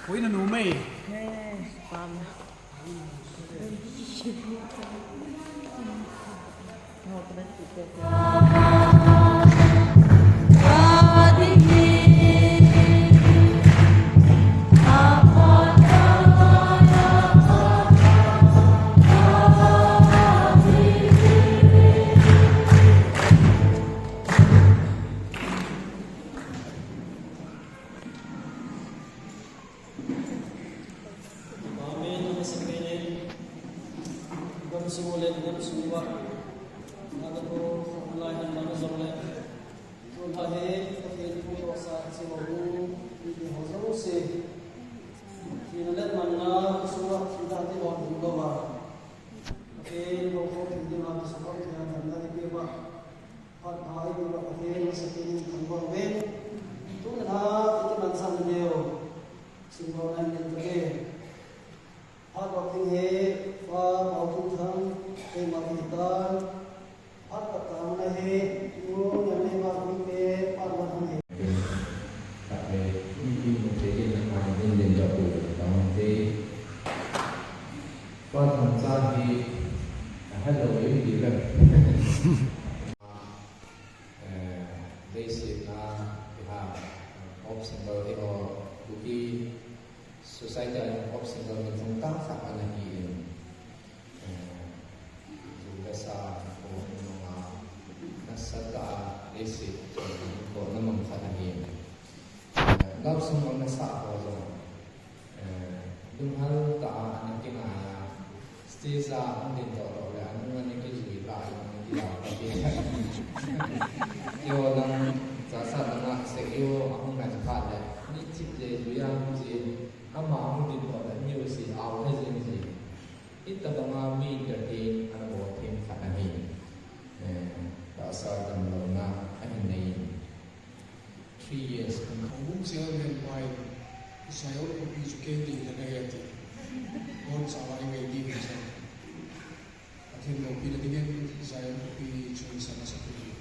Cuối là nụ mì. Simulan dengan semua ada ko mulai dan mana zaman tu lahir tapi itu rasa simulan ini hazard se simulan mana semua kita ti bahut buka tapi लोगों के दिन आप सब के अंदर के बा और भाई भी अपने सकिन खंबा में तो ना इतने मनसान ने हो सिंबल ने के और वक्त है और बहुत हम के मददगार और पता नहीं वो जाने वाली के परवान है tại vì thế hiện ngoài bên đền đập của đồng thì qua thời gian thì hết rồi thì là đây là cái option đầu thì họ cũng society option đầu mình không tăng sắc anh ấy juga sa ko mga nasada isi ko naman kanahin langsung ang nasa ko so dumhal ta ang kinaya stisa ang dito ro la ano nga ni kiji la ang dila pa yo nang sa na se yo ang na pa la ni chip je yang ji ama ang dito la ni si aw he ji ita mga media din ang botin kanahin sa damlo na ahinay 3 years Kung siya men pai sayo ko educating na nagati on sa mga waiting sa atin mo pinagiging sayo ko pi sa nasa tuloy.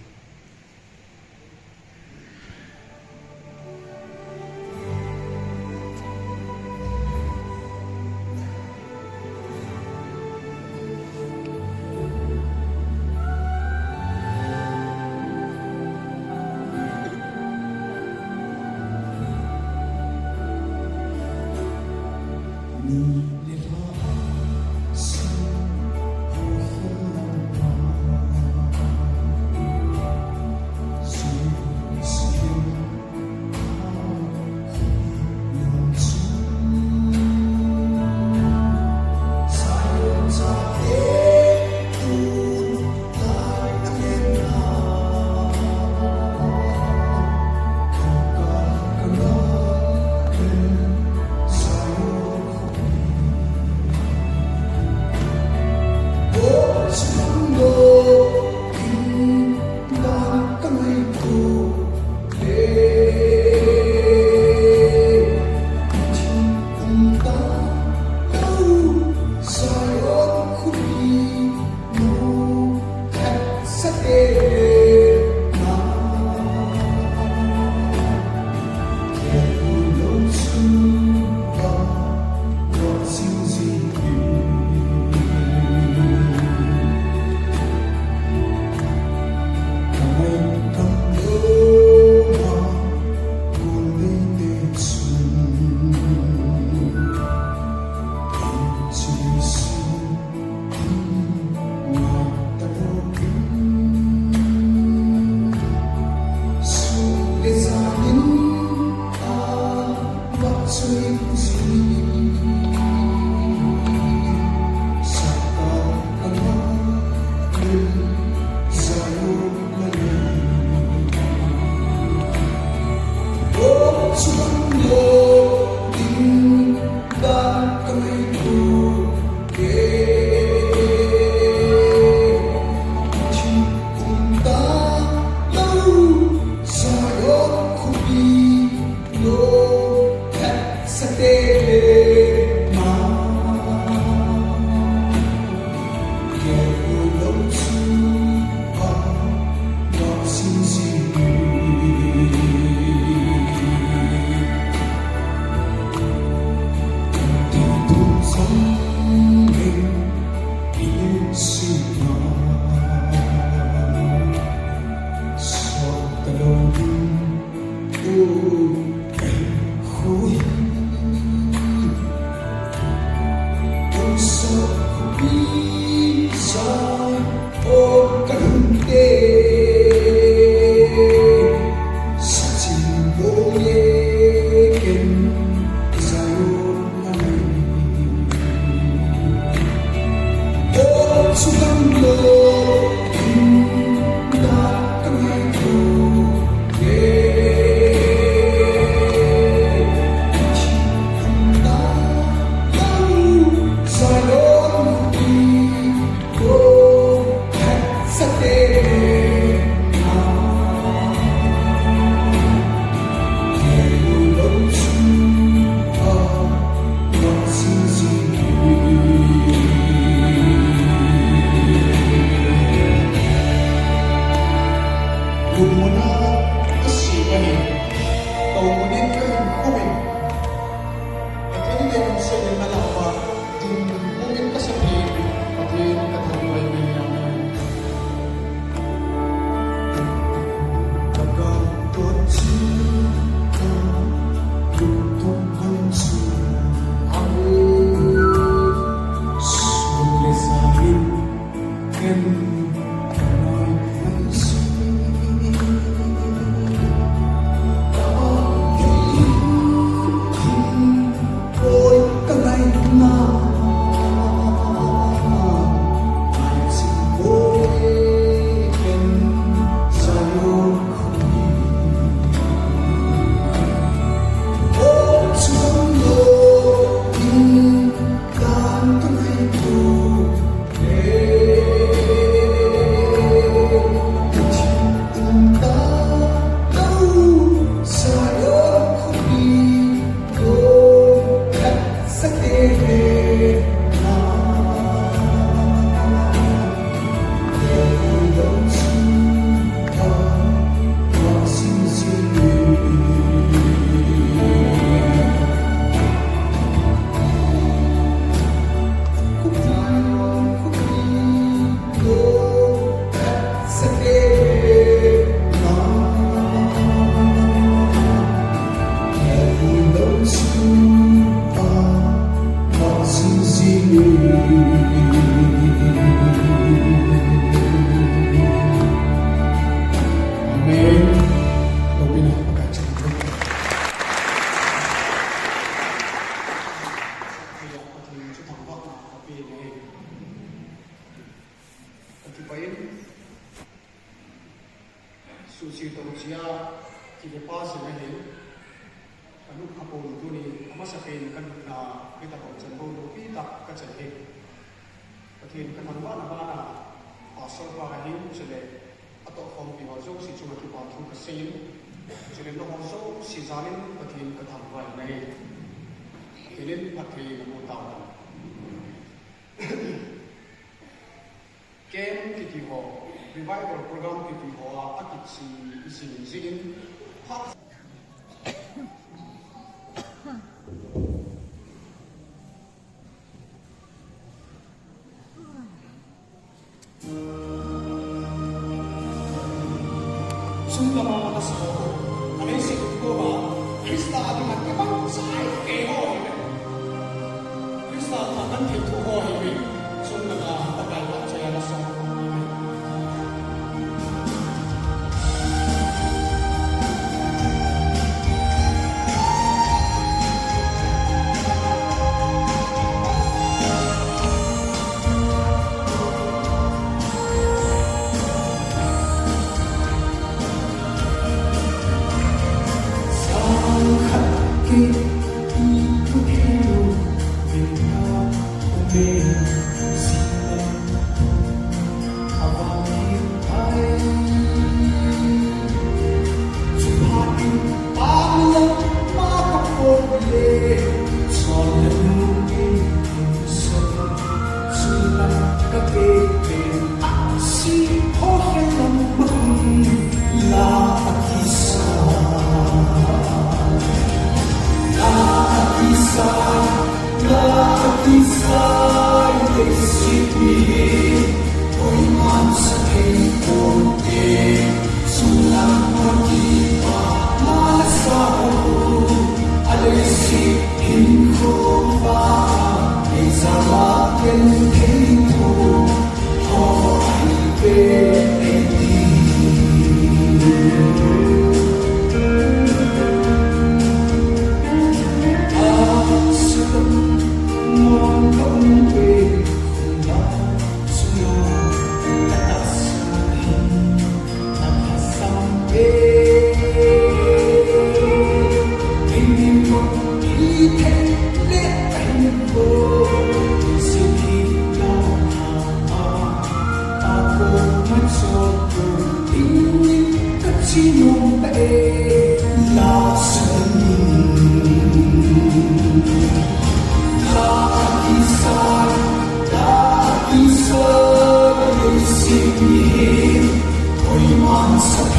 Lumuna kasibahin, tawunin kahin kumin. At yan ay kung sa inyo nalawa, din kumin kasabihin, pati kataway may yaman. Pagkakot sila, lutukan sila, sulit sa akin, suci tausia kita pas dengan anu apa itu ni apa sahaja kan kita baca semua kita kacau Kemudian kemanduan apa asal bahagian sudah atau form dihasil si cuma kita tu kesin jadi lo hasil si zalim kemudian ketampuan naik ini patri namu tahu game kita revival program kita aktif si izin Sudah mama nasi kotor, kami si koba, Krista akan kebang saya keho, Krista akan itu hohi, sudah tak ada saya nasi.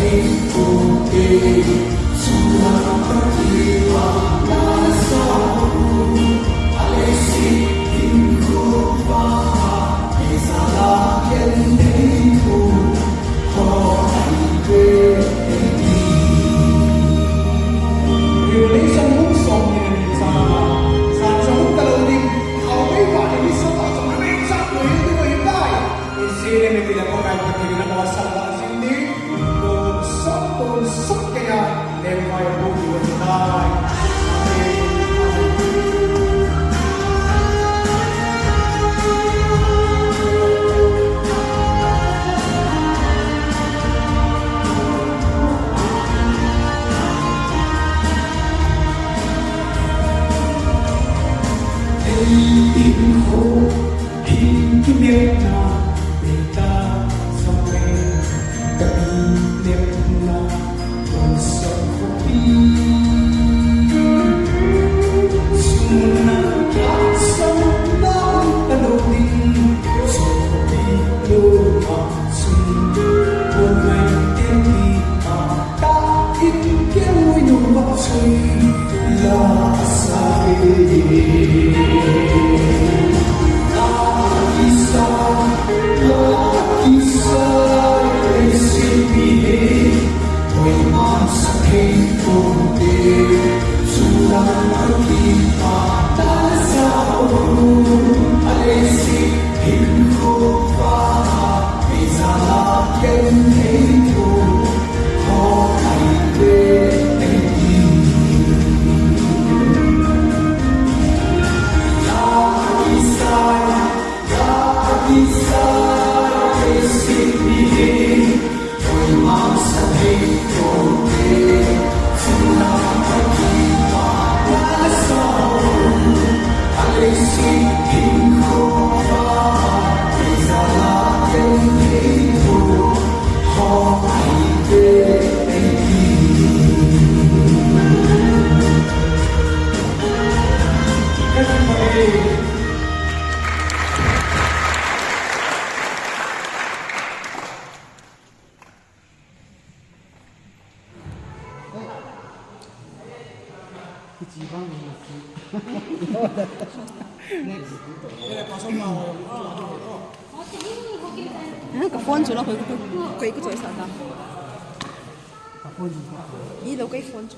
Hey 個放住咯，佢個最實啦。呢度機放住。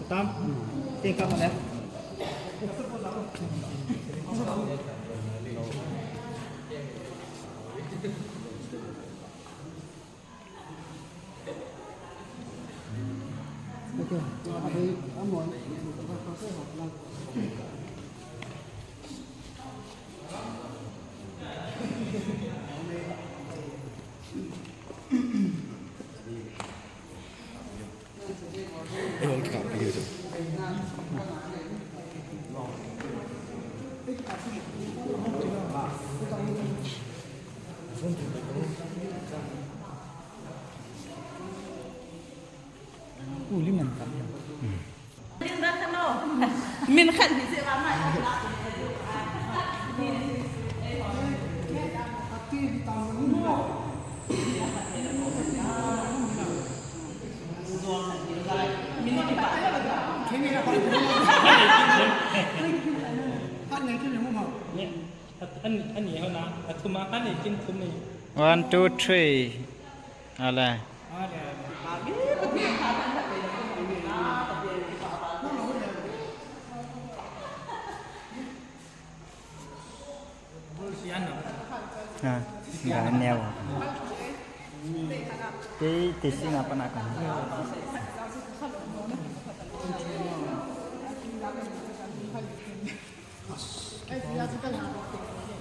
Tam, tingkat mana? Okay, abi amon. Liman kan. Min kan bisa lama. Anh nhiều hơn nào? Thu má anh này kinh thum này. 1, 2, 3 อะไร nggak nyew jadi tisi apa nak kan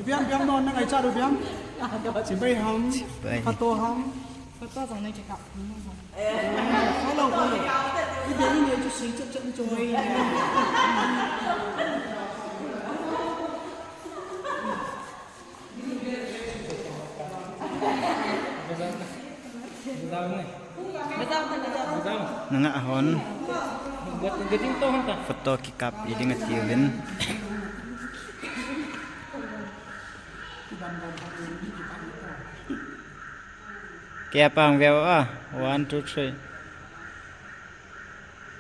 Biang biang non nang ai cha do biang. Chỉ bay hầm, phát tô hầm. Phát tô trong này chỉ cặp. Có lâu. Cái đấy nhiều chút xíu chậm chậm trôi. Bezaw ni. Betul tak betul. Bezaw. Nanga hon Buat geting to hanta. foto kikap jadi ngativin. Kaya pang view 1 2 3.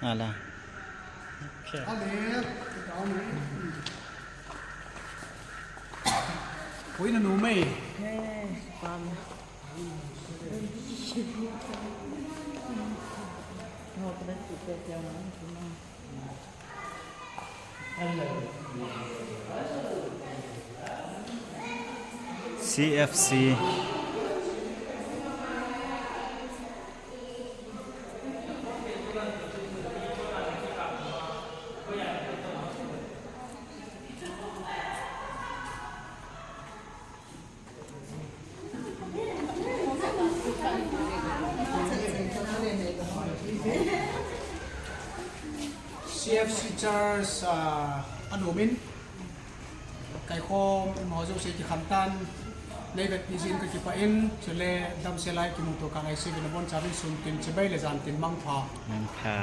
Ala. Okay. Ui nó nụ mày. CFC CFC Charles Anumin kay ko mo so si Kantan David izin ka kipain sile dam selai kimuto ka ngai sige nabon sabi sun tin chibay le zan tin mangpha นังพา